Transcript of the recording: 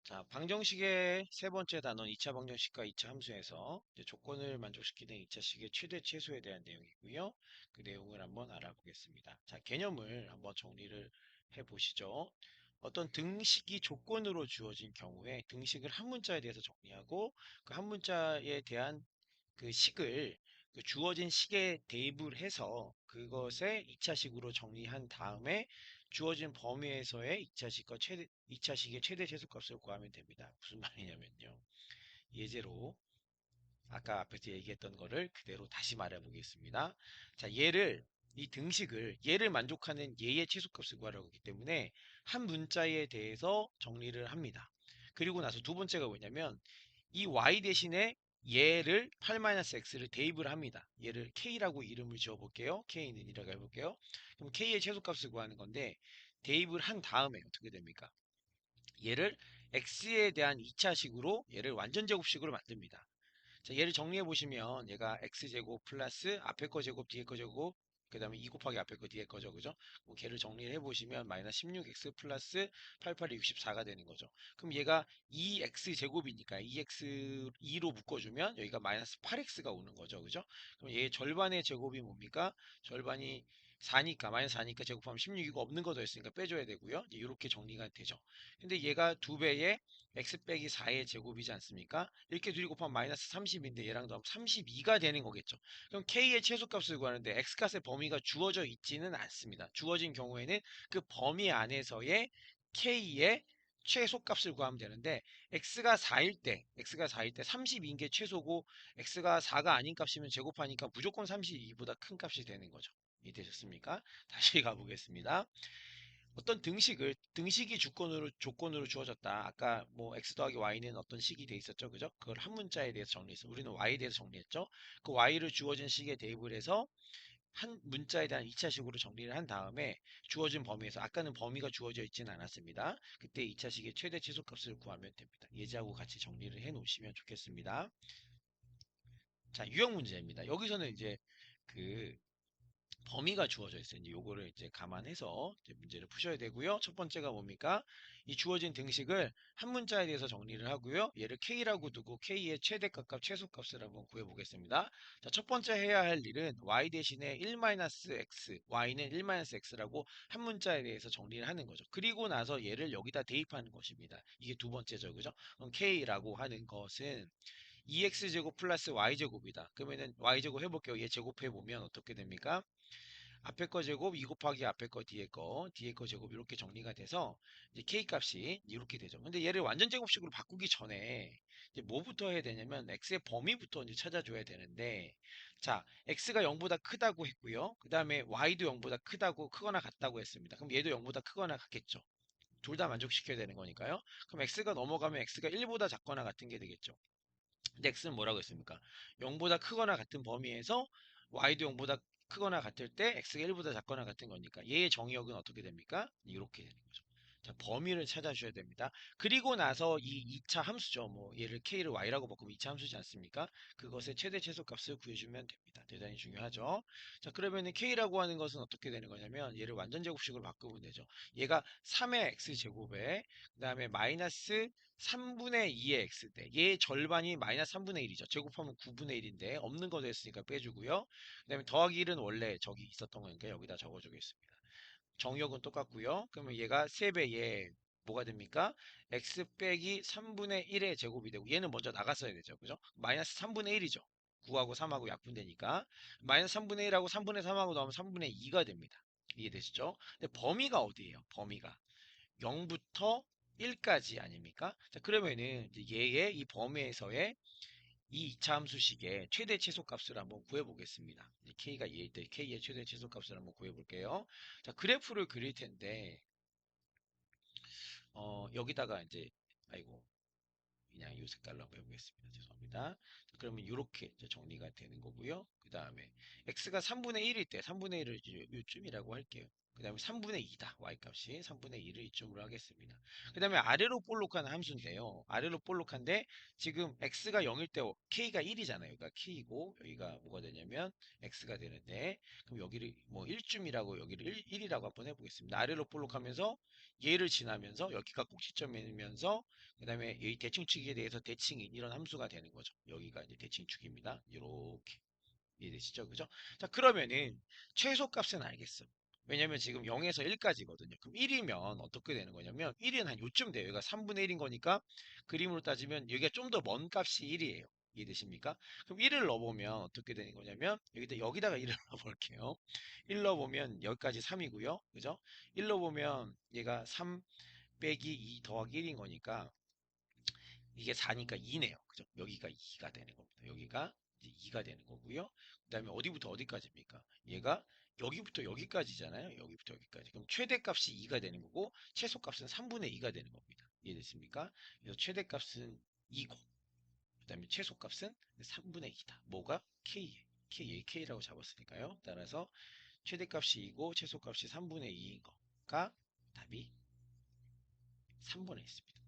자, 방정식의 세 번째 단원 2차 방정식과 2차 함수에서 이제 조건을 만족시키는 2차식의 최대 최소에 대한 내용이고요. 그 내용을 한번 알아보겠습니다. 자, 개념을 한번 정리를 해 보시죠. 어떤 등식이 조건으로 주어진 경우에 등식을 한 문자에 대해서 정리하고 그 한 문자에 대한 그 식을 그 주어진 식에 대입을 해서 그것에 2차식으로 정리한 다음에 주어진 범위에서의 2차식과 2차식의 최대 최소값을 구하면 됩니다. 무슨 말이냐면요. 예제로 아까 앞에서 얘기했던 거를 그대로 다시 말해 보겠습니다. 자, 이 등식을 얘를 만족하는 얘의 최소값을 구하라고 하기 때문에 한 문자에 대해서 정리를 합니다. 그리고 나서 두 번째가 뭐냐면 이 y 대신에 얘를 8-x를 대입을 합니다. 얘를 k라고 이름을 지어 볼게요. k는 이라고 해볼게요. 그럼 k의 최소값을 구하는 건데 대입을 한 다음에 어떻게 됩니까? 얘를 x에 대한 2차식으로 얘를 완전 제곱식으로 만듭니다. 자, 얘를 정리해 보시면 얘가 x제곱 플러스 앞에 거 제곱 뒤에 거 제곱 그 다음에 2 곱하기 앞에 거 뒤에 거죠. 그죠? 그럼 걔를 정리를 해보시면 마이너스 16x 플러스 88이 64가 되는 거죠. 그럼 얘가 2x 제곱이니까 2x 2로 묶어주면 여기가 마이너스 8x가 오는 거죠. 그죠? 그럼 얘의 절반의 제곱이 뭡니까? 절반이 4니까 마이너스 4니까 제곱하면 16이고 없는 거 더했으니까 빼줘야 되고요. 이렇게 정리가 되죠. 근데 얘가 두 배의 x 빼기 4의 제곱이지 않습니까? 이렇게 둘이 곱하면 마이너스 30인데 얘랑 더하면 32가 되는 거겠죠. 그럼 k의 최소값을 구하는데 x값의 범위가 주어져 있지는 않습니다. 주어진 경우에는 그 범위 안에서의 k의 최소값을 구하면 되는데 x가 4일 때 32인 게 최소고 x가 4가 아닌 값이면 제곱하니까 무조건 32보다 큰 값이 되는 거죠. 이해되셨습니까? 다시 가보겠습니다. 어떤 등식이 조건으로 주어졌다. 아까 뭐 x 더하기 y는 어떤 식이 돼 있었죠, 그죠? 그걸 한 문자에 대해서 정리했어. 우리는 y에 대해서 정리했죠. 그 y를 주어진 식에 대입을 해서 한 문자에 대한 2차식으로 정리를 한 다음에 주어진 범위에서 아까는 범위가 주어져 있지는 않았습니다. 그때 2차식의 최대 최소값을 구하면 됩니다. 예제하고 같이 정리를 해 놓으시면 좋겠습니다. 자, 유형 문제입니다. 여기서는 이제 그 범위가 주어져 있어요. 이제 요거를 이제 감안해서 이제 문제를 푸셔야 되고요. 첫 번째가 뭡니까? 이 주어진 등식을 한 문자에 대해서 정리를 하고요. 얘를 k라고 두고 k의 최대값, 최소값을 한번 구해보겠습니다. 자, 첫 번째 해야 할 일은 y 대신에 1-x, y는 1-x라고 한 문자에 대해서 정리를 하는 거죠. 그리고 나서 얘를 여기다 대입하는 것입니다. 이게 두 번째죠. 그죠? 그럼 k라고 하는 것은 2x제곱 플러스 y제곱이다. 그러면은 y제곱 해볼게요. 얘 제곱해보면 어떻게 됩니까? 앞에 거 제곱 2 곱하기 앞에 거 뒤에 거 제곱 이렇게 정리가 돼서 이제 k 값이 이렇게 되죠. 근데 얘를 완전 제곱식으로 바꾸기 전에 이제 뭐부터 해야 되냐면 x의 범위부터 이제 찾아줘야 되는데 자, x가 0보다 크다고 했고요. 그 다음에 y도 0보다 크거나 같다고 했습니다. 그럼 얘도 0보다 크거나 같겠죠. 둘 다 만족시켜야 되는 거니까요. 그럼 x가 넘어가면 x가 1보다 작거나 같은 게 되겠죠. 근데 x는 뭐라고 했습니까? 0보다 크거나 같은 범위에서 y도 0보다 크거나 같을 때 x가 1보다 작거나 같은 거니까 얘의 정의역은 어떻게 됩니까? 이렇게 되는 거죠. 자, 범위를 찾아주셔야 됩니다. 그리고 나서 이 2차 함수죠. 뭐 얘를 k를 y라고 바꾸면 2차 함수지 않습니까? 그것의 최대 최소값을 구해주면 됩니다. 대단히 중요하죠. 자, 그러면은 k라고 하는 것은 어떻게 되는 거냐면 얘를 완전 제곱식으로 바꾸면 되죠. 얘가 3의 x제곱에 그다음에 마이너스 3분의 2의 x대 얘의 절반이 마이너스 3분의 1이죠. 제곱하면 9분의 1인데 없는 거 됐으니까 빼주고요. 그 다음에 더하기 1은 원래 저기 있었던 거니까 여기다 적어주겠습니다. 정역은 똑같고요. 그러면 얘가 3배에 뭐가 됩니까? x 빼기 3분의 1의 제곱이 되고 얘는 먼저 나갔어야 되죠. 그죠? 마이너스 3분의 1이죠. 9하고 3하고 약분되니까 마이너스 3분의 1하고 3분의 3하고 나오면 3분의 2가 됩니다. 이해되시죠? 근데 범위가 어디예요? 범위가 0부터 1까지 아닙니까? 자, 그러면은 이제 얘의 이 범위에서의 이 이차 함수식의 최대 최소값을 한번 구해보겠습니다. k가 2일 때 k의 최대 최소값을 한번 구해볼게요. 자, 그래프를 그릴 텐데 여기다가 이제 아이고 그냥 이 색깔로 한번 해보겠습니다. 죄송합니다. 자, 그러면 이렇게 정리가 되는 거고요. 그 다음에 x가 3분의 1일 때 3분의 1을 요쯤이라고 할게요. 그 다음에 3분의 2다. y값이 3분의 2를 이점으로 하겠습니다. 그 다음에 아래로 볼록한 함수인데요. 아래로 볼록한데 지금 x가 0일 때 k가 1이잖아요. 여기가 k이고 여기가 뭐가 되냐면 x가 되는데 그럼 여기를 뭐 1쯤이라고 여기를 1이라고 한번 해보겠습니다. 아래로 볼록하면서 얘를 지나면서 여기가 꼭지점이면서 그 다음에 이 대칭축에 대해서 대칭인 이런 함수가 되는 거죠. 여기가 이제 대칭축입니다. 이렇게. 이해되시죠? 그죠? 자, 그러면은 최소값은 알겠어. 왜냐면 지금 0에서 1까지거든요. 그럼 1이면 어떻게 되는 거냐면 1은 한 요쯤 돼요. 여기가 3분의 1인 거니까 그림으로 따지면 여기가 좀 더 먼 값이 1이에요. 이해되십니까? 그럼 1을 넣어보면 어떻게 되는 거냐면 여기다가 1을 넣어볼게요. 1 넣어보면 여기까지 3이고요. 그죠? 1 넣어보면 얘가 3 빼기 2 더하기 1인 거니까 이게 4니까 2네요. 그죠? 여기가 2가 되는 겁니다. 여기가 이제 2가 되는 거고요. 그 다음에 어디부터 어디까지입니까? 얘가 여기부터 여기까지잖아요. 여기부터 여기까지. 그럼 최대값이 2가 되는 거고 최소값은 3분의 2가 되는 겁니다. 이해됐습니까? 그래서 최대값은 2고 그 다음에 최소값은 3분의 2다. 뭐가? K에. K라고 잡았으니까요. 따라서 최대값이 2고 최소값이 3분의 2인 거가 답이 3번에 있습니다.